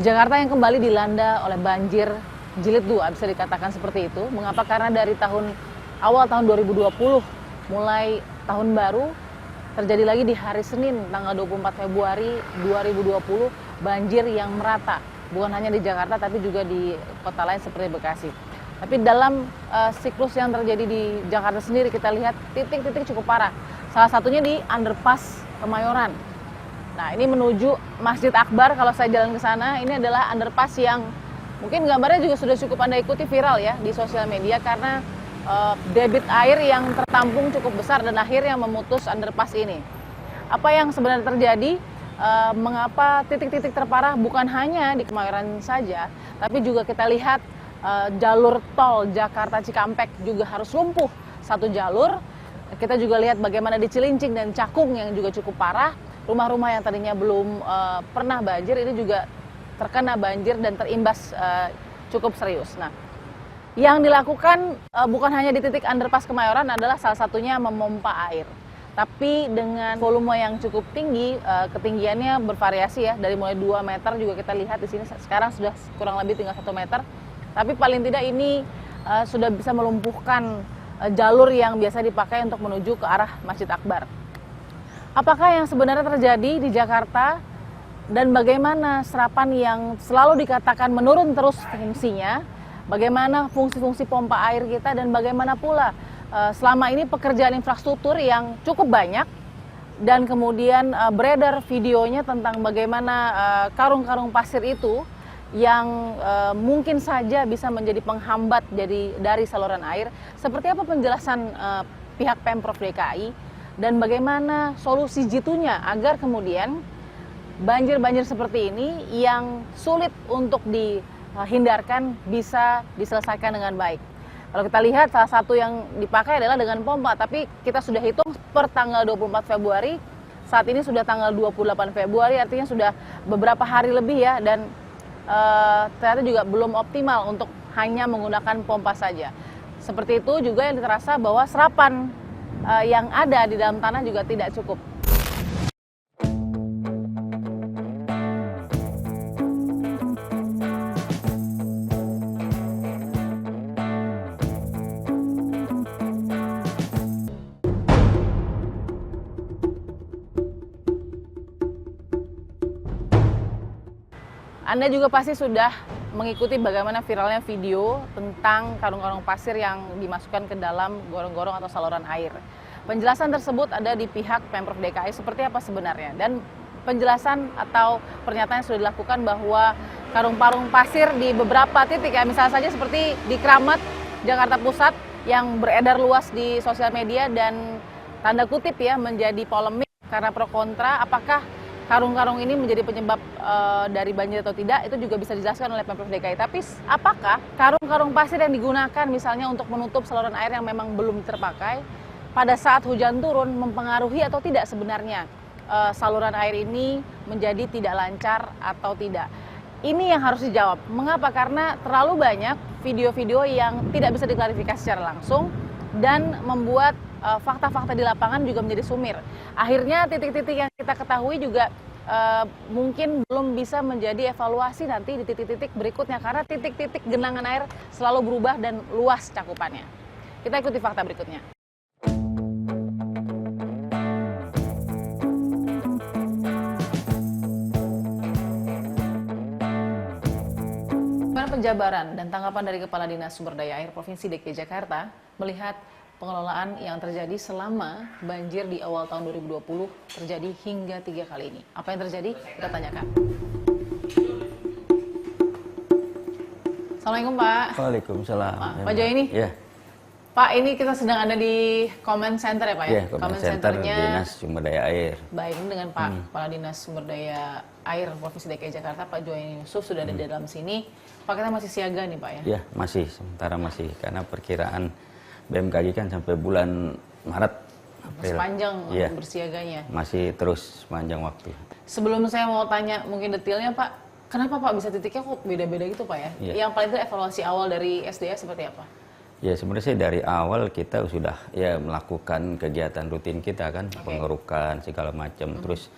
Jakarta yang kembali dilanda oleh banjir jilid 2, bisa dikatakan seperti itu. Mengapa? Karena dari awal tahun 2020, mulai tahun baru, terjadi lagi di hari Senin, tanggal 24 Februari 2020, banjir yang merata. Bukan hanya di Jakarta, tapi juga di kota lain seperti Bekasi. Tapi dalam siklus yang terjadi di Jakarta sendiri, kita lihat titik-titik cukup parah. Salah satunya di underpass Kemayoran. Nah, ini menuju Masjid Akbar. Kalau saya jalan ke sana, ini adalah underpass yang mungkin gambarnya juga sudah cukup Anda ikuti, viral ya di sosial media, karena debit air yang tertampung cukup besar dan akhirnya memutus underpass ini. Apa yang sebenarnya terjadi? Mengapa titik-titik terparah bukan hanya di Kemayoran saja, tapi juga kita lihat jalur tol Jakarta Cikampek juga harus lumpuh satu jalur. Kita juga lihat bagaimana di Cilincing dan Cakung yang juga cukup parah. Rumah-rumah yang tadinya belum pernah banjir ini juga terkena banjir dan terimbas cukup serius. Nah, yang dilakukan bukan hanya di titik underpass Kemayoran, adalah salah satunya memompa air. Tapi dengan volume yang cukup tinggi, ketinggiannya bervariasi ya, dari mulai 2 meter juga kita lihat di sini sekarang sudah kurang lebih tinggal 1 meter. Tapi paling tidak ini sudah bisa melumpuhkan jalur yang biasa dipakai untuk menuju ke arah Masjid Akbar. Apakah yang sebenarnya terjadi di Jakarta dan bagaimana serapan yang selalu dikatakan menurun terus fungsinya, bagaimana fungsi-fungsi pompa air kita, dan bagaimana pula selama ini pekerjaan infrastruktur yang cukup banyak, dan kemudian beredar videonya tentang bagaimana karung-karung pasir itu yang mungkin saja bisa menjadi penghambat dari saluran air. Seperti apa penjelasan pihak Pemprov DKI dan bagaimana solusi jitunya agar kemudian banjir-banjir seperti ini yang sulit untuk dihindarkan bisa diselesaikan dengan baik. Kalau kita lihat, salah satu yang dipakai adalah dengan pompa, tapi kita sudah hitung per tanggal 24 Februari, saat ini sudah tanggal 28 Februari, artinya sudah beberapa hari lebih ya, dan ternyata juga belum optimal untuk hanya menggunakan pompa saja. Seperti itu juga yang terasa bahwa serapan yang ada di dalam tanah juga tidak cukup. Anda juga pasti sudah mengikuti bagaimana viralnya video tentang karung-karung pasir yang dimasukkan ke dalam gorong-gorong atau saluran air. Penjelasan tersebut ada di pihak Pemprov DKI seperti apa sebenarnya, dan penjelasan atau pernyataan yang sudah dilakukan bahwa karung-karung pasir di beberapa titik ya, misalnya saja seperti di Kramat, Jakarta Pusat yang beredar luas di sosial media dan tanda kutip ya menjadi polemik karena pro kontra, apakah karung-karung ini menjadi penyebab dari banjir atau tidak, itu juga bisa dijelaskan oleh Pemprov DKI. Tapi apakah karung-karung pasir yang digunakan misalnya untuk menutup saluran air yang memang belum terpakai, pada saat hujan turun mempengaruhi atau tidak sebenarnya saluran air ini menjadi tidak lancar atau tidak? Ini yang harus dijawab. Mengapa? Karena terlalu banyak video-video yang tidak bisa diklarifikasi secara langsung dan membuat fakta-fakta di lapangan juga menjadi sumir. Akhirnya titik-titik yang kita ketahui juga mungkin belum bisa menjadi evaluasi nanti di titik-titik berikutnya, karena titik-titik genangan air selalu berubah dan luas cakupannya. Kita ikuti fakta berikutnya. Penjabaran dan tanggapan dari Kepala Dinas Sumber Daya Air Provinsi DKI Jakarta melihat pengelolaan yang terjadi selama banjir di awal tahun 2020 terjadi hingga 3 kali ini. Apa yang terjadi? Kita tanyakan. Assalamualaikum Pak. Waalaikumsalam. Pak Joy ini? Ya. Pak, ini kita sedang ada di comment center ya Pak ya? Ya, comment center Dinas Sumber Daya Air. Baik, ini dengan Pak Kepala Dinas Sumber Daya Air Provinsi DKI Jakarta, Pak Joy Yusuf sudah ada di dalam sini. Pak, kita masih siaga nih Pak ya? Ya, masih, sementara masih, karena perkiraan BMKG kan sampai bulan Maret. Masih panjang ya, bersiaganya. Masih terus panjang waktu. Sebelum saya mau tanya mungkin detailnya Pak, kenapa Pak bisa titiknya kok beda-beda gitu Pak ya? Ya. Yang paling itu evaluasi awal dari SDA seperti apa? Ya, sebenarnya sih dari awal kita sudah ya melakukan kegiatan rutin kita kan, pengerukan segala macam. Terus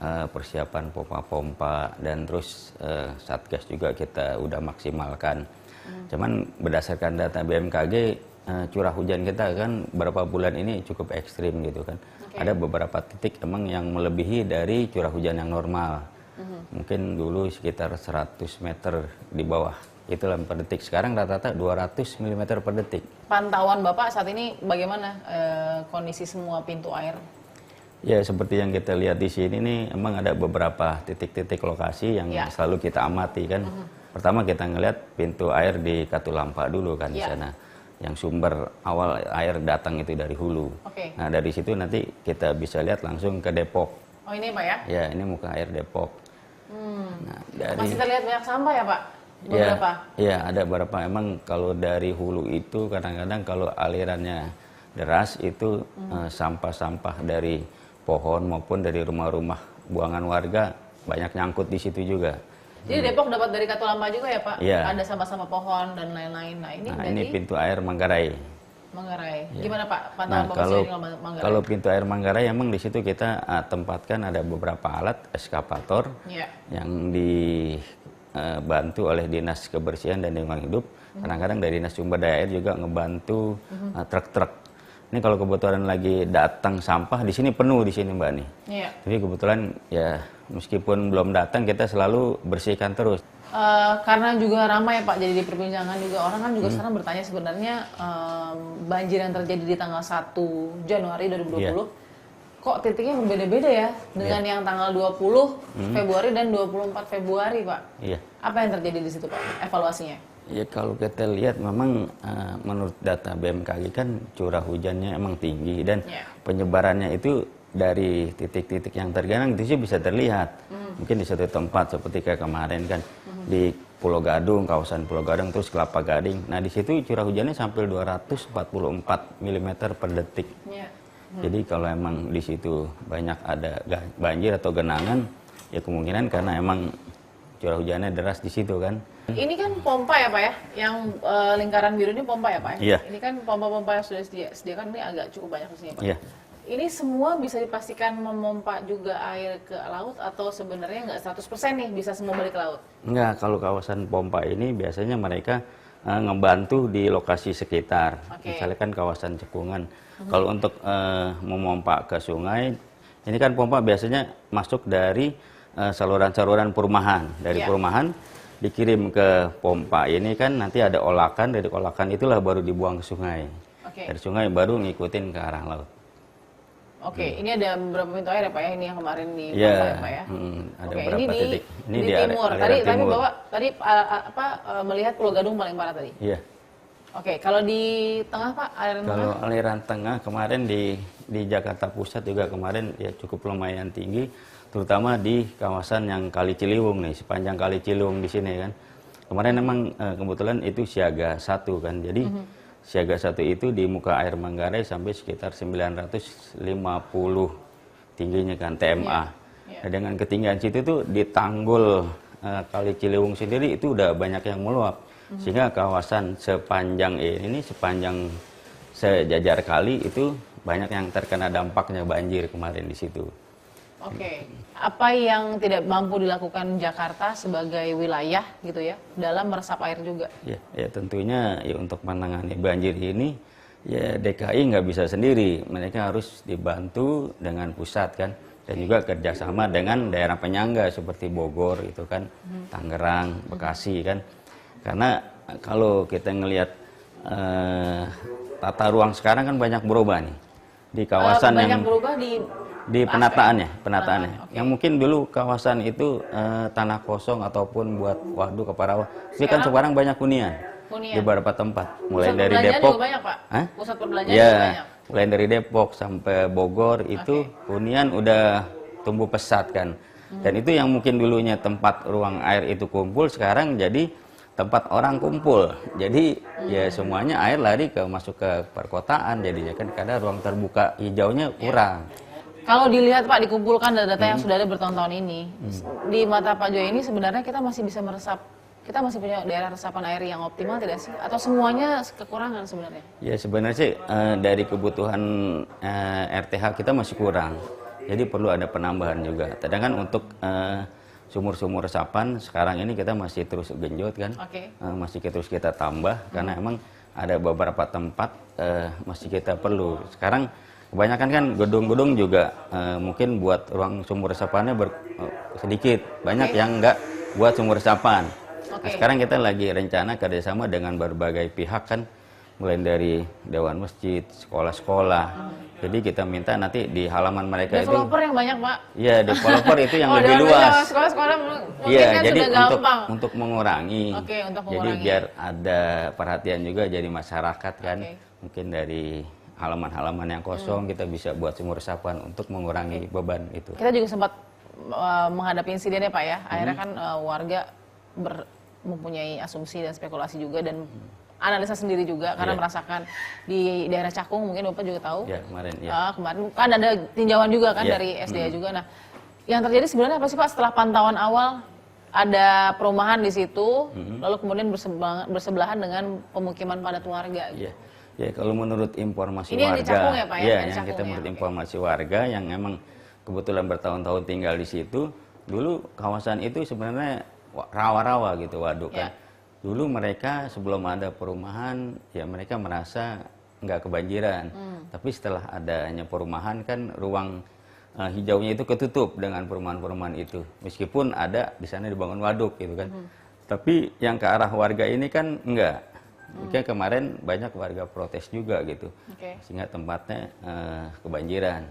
persiapan pompa-pompa, dan terus Satgas juga kita udah maksimalkan. Cuman berdasarkan data BMKG, curah hujan kita kan beberapa bulan ini cukup ekstrim gitu kan. Ada beberapa titik emang yang melebihi dari curah hujan yang normal. Mungkin dulu sekitar 100 meter di bawah itulah per detik. Sekarang rata-rata 200 mm per detik. Pantauan Bapak saat ini bagaimana kondisi semua pintu air? Ya, seperti yang kita lihat di sini nih, emang ada beberapa titik-titik lokasi yang selalu kita amati kan. Pertama kita ngelihat pintu air di Katulampa dulu kan di sana. Yang sumber awal air datang itu dari hulu. Nah, dari situ nanti kita bisa lihat langsung ke Depok. Oh, ini Pak ya? Ya, ini muka air Depok. Nah, masih terlihat banyak sampah ya Pak? Beberapa? Ya, ada beberapa. Emang kalau dari hulu itu kadang-kadang kalau alirannya deras itu sampah-sampah dari pohon maupun dari rumah-rumah buangan warga banyak nyangkut di situ juga. Jadi Depok dapat dari Katulampa juga ya Pak? Iya. Ada sampah-sampah pohon dan lain-lain. Nah, ini pintu air Manggarai. Manggarai. Gimana Pak pantauan Nah, Bapak kalau di Manggarai? kalau pintu air Manggarai emang di situ kita tempatkan ada beberapa alat eskavator yang dibantu oleh Dinas Kebersihan dan Lingkungan Hidup. Kadang-kadang dari Dinas Sumber Daya Air juga ngebantu truk-truk. Ini kalau kebetulan lagi datang sampah di sini penuh di sini Mbak nih. Tapi kebetulan ya meskipun belum datang kita selalu bersihkan terus. Karena juga ramai Pak, jadi di perbincangan juga orang kan juga sekarang bertanya sebenarnya banjir yang terjadi di tanggal 1 Januari 2020 kok titiknya berbeda-beda ya dengan yang tanggal 20 Februari dan 24 Februari Pak. Apa yang terjadi di situ Pak? Evaluasinya? Ya kalau kita lihat memang menurut data BMKG kan curah hujannya emang tinggi dan penyebarannya itu dari titik-titik yang tergenang itu sih bisa terlihat. Mungkin di satu tempat seperti kayak kemarin kan di Pulau Gadung, kawasan Pulau Gadung, terus Kelapa Gading. Nah di situ curah hujannya sampai 244 mm per detik. Jadi kalau emang di situ banyak ada banjir atau genangan, ya kemungkinan karena emang curah hujannya deras di situ kan. Ini kan pompa ya Pak ya, yang lingkaran biru ini pompa ya Pak ya? Iya. Ini kan pompa-pompa yang sudah disediakan ini agak cukup banyak di sini Pak. Iya. Ini semua bisa dipastikan memompa juga air ke laut atau sebenarnya nggak 100% nih bisa semua balik ke laut? Enggak, kalau kawasan pompa ini biasanya mereka ngebantu di lokasi sekitar. Misalnya kan kawasan cekungan. Kalau untuk memompa ke sungai, ini kan pompa biasanya masuk dari saluran-saluran perumahan. Dari perumahan dikirim ke pompa ini kan nanti ada olakan, dari olakan itulah baru dibuang ke sungai. Dari sungai baru ngikutin ke arah laut. Ini ada beberapa pintu air ya Pak ya, ini yang kemarin di pompa ya Pak ya? Ada beberapa titik. Ini di timur. Tadi Bapak melihat Pulau Gadung paling parah tadi? Iya. Kalau di tengah Pak, aliran tengah? Kalau aliran tengah kemarin di Jakarta Pusat juga kemarin ya cukup lumayan tinggi, terutama di kawasan yang Kali Ciliwung nih, sepanjang Kali Ciliwung di sini kan. Kemarin memang kebetulan itu siaga 1 kan, jadi siaga 1 itu di muka air Manggarai sampai sekitar 950 tingginya kan TMA. Nah, dengan ketinggian situ tuh di tanggul Kali Ciliwung sendiri itu udah banyak yang meluap. Sehingga kawasan sepanjang ini, sepanjang sejajar kali itu banyak yang terkena dampaknya banjir kemarin di situ. Apa yang tidak mampu dilakukan Jakarta sebagai wilayah gitu ya dalam meresap air juga? Ya tentunya ya untuk menangani banjir ini ya DKI nggak bisa sendiri, mereka harus dibantu dengan pusat kan, dan juga kerjasama dengan daerah penyangga seperti Bogor itu kan, Tangerang, Bekasi kan. Karena kalau kita ngelihat tata ruang sekarang kan banyak berubah nih di kawasan banyak yang berubah di penataannya. Yang mungkin dulu kawasan itu tanah kosong ataupun buat waduk apa rawa. Ini kan sekarang banyak hunian di beberapa tempat, mulai pusat dari perbelanjaan Depok. juga banyak, Pak? Pusat perbelanjaan Ya, juga banyak. mulai dari Depok sampai Bogor itu hunian udah tumbuh pesat kan. Dan itu yang mungkin dulunya tempat ruang air itu kumpul, sekarang jadi tempat orang kumpul. Jadi ya semuanya air lari masuk ke perkotaan, jadinya kan karena ruang terbuka hijaunya kurang. Kalau dilihat Pak, dikumpulkan data yang sudah ada bertahun-tahun ini, di mata Pak Joy ini sebenarnya kita masih bisa meresap, kita masih punya daerah resapan air yang optimal tidak sih? Atau semuanya kekurangan sebenarnya? Ya sebenarnya sih dari kebutuhan RTH kita masih kurang. Jadi perlu ada penambahan juga. Sedangkan untuk sumur-sumur resapan sekarang ini kita masih terus genjot kan, masih terus kita tambah karena emang ada beberapa tempat masih kita perlu. Sekarang kebanyakan kan gedung-gedung juga mungkin buat ruang sumur resapannya sedikit, banyak yang enggak buat sumur resapan. Nah, sekarang kita lagi rencana kerjasama dengan berbagai pihak kan, mulai dari Dewan Masjid, sekolah-sekolah. Jadi kita minta nanti di halaman mereka itu. Developer yang banyak, Pak. Iya, developer itu yang lebih luas. Sekolah-sekolah Iya, kan jadi sudah gampang. untuk mengurangi. Untuk Jadi mengurangi. biar ada perhatian juga jadi masyarakat kan. Mungkin dari halaman-halaman yang kosong kita bisa buat sumur resapan untuk mengurangi beban itu. Kita juga sempat menghadapi insiden ya, Pak ya. Akhirnya kan warga mempunyai asumsi dan spekulasi juga dan analisa sendiri juga karena merasakan di daerah Cakung, mungkin Bapak juga tahu. Ya, kemarin kemarin kan ada tinjauan juga kan dari SDA juga. Nah, yang terjadi sebenarnya apa sih Pak setelah pantauan awal ada perumahan di situ, lalu kemudian bersebelahan dengan pemukiman padat warga gitu. Ya, kalau menurut informasi Ini yang warga, di Cakung ya, Pak, ya? Iya, Yang yang Cakung kita ya, menurut informasi warga yang emang kebetulan bertahun-tahun tinggal di situ, dulu kawasan itu sebenarnya rawa-rawa gitu, waduk kan. Dulu mereka sebelum ada perumahan, ya mereka merasa nggak kebanjiran. Tapi setelah adanya perumahan kan ruang hijaunya itu ketutup dengan perumahan-perumahan itu. Meskipun ada di sana dibangun waduk gitu kan. Tapi yang ke arah warga ini kan enggak. Mungkin kemarin banyak warga protes juga gitu. Sehingga tempatnya kebanjiran.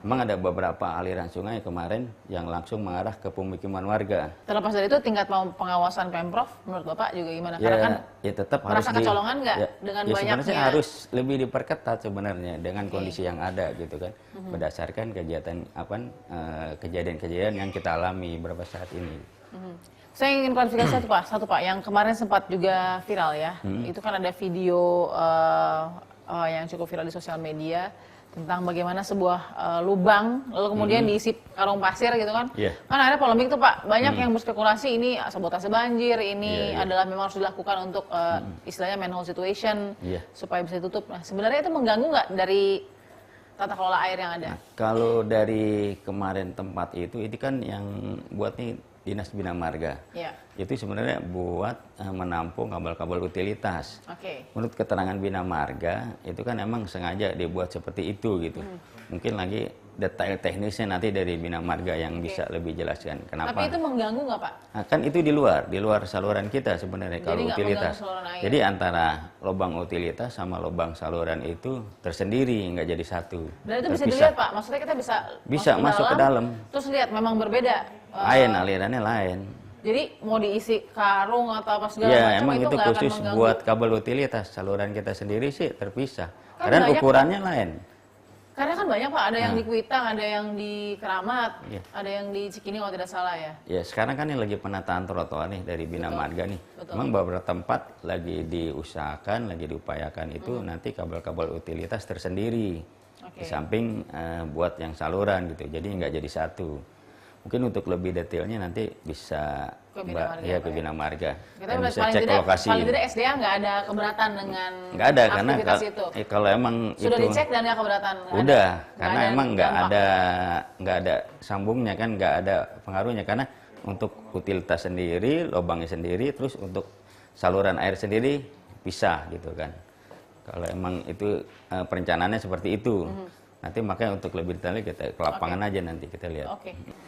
Memang ada beberapa aliran sungai kemarin yang langsung mengarah ke pemukiman warga. Terlepas dari itu tingkat pengawasan Pemprov menurut Bapak juga gimana? Ya, Karena kan tetap harus kecolongan nggak dengan banyaknya? Sebenarnya harus lebih diperketat sebenarnya dengan kondisi yang ada gitu kan. Berdasarkan kejadian-kejadian yang kita alami beberapa saat ini. Saya ingin klarifikasi satu Pak, yang kemarin sempat juga viral ya. Itu kan ada video yang cukup viral di sosial media tentang bagaimana sebuah lubang lalu kemudian diisi karung pasir gitu kan. Kan akhirnya polemik tuh Pak, banyak yang berspekulasi ini sabotase banjir, ini adalah memang harus dilakukan untuk istilahnya manhole situation supaya bisa ditutup. Nah, sebenarnya itu mengganggu nggak dari tata kelola air yang ada? Nah, kalau dari kemarin tempat itu kan yang buat nih Dinas Bina Marga. Itu sebenarnya buat menampung kabel-kabel utilitas. Menurut keterangan Bina Marga, itu kan emang sengaja dibuat seperti itu gitu. Mungkin lagi detail teknisnya nanti dari Bina Marga yang bisa lebih jelaskan kenapa. Tapi itu mengganggu nggak Pak? Nah, kan itu di luar saluran kita sebenarnya kalau utilitas. Jadi antara lubang utilitas sama lubang saluran itu tersendiri, nggak jadi satu. Dan itu bisa dilihat Pak, maksudnya kita bisa masuk ke dalam. Terus lihat memang berbeda. Alirannya lain. Jadi mau diisi karung atau apa segala macam emang itu khusus buat kabel utilitas. Saluran kita sendiri sih terpisah. Karena ukurannya lain. Karena kan banyak Pak, ada yang di Kuitang, ada yang di Keramat, ada yang di Cikini kalau tidak salah ya. Ya, sekarang kan ini lagi penataan trotoar nih dari Bina Marga nih. Memang beberapa tempat lagi diusahakan, lagi diupayakan itu nanti kabel-kabel utilitas tersendiri. Di samping buat yang saluran gitu. Jadi nggak jadi satu. Mungkin untuk lebih detailnya nanti bisa ke Bina Marga. Kita bisa cek lokasi. Paling tidak SDA nggak ada keberatan dengan nggak ada, aktivitas karena itu. Kalau emang sudah itu dicek dan nggak keberatan. Udah, karena emang nggak ada sambungnya kan, nggak ada pengaruhnya karena untuk utilitas sendiri, lubangnya sendiri, terus untuk saluran air sendiri pisah gitu kan. Kalau emang itu perencanaannya seperti itu. Nanti makanya untuk lebih detailnya kita ke lapangan aja nanti kita lihat.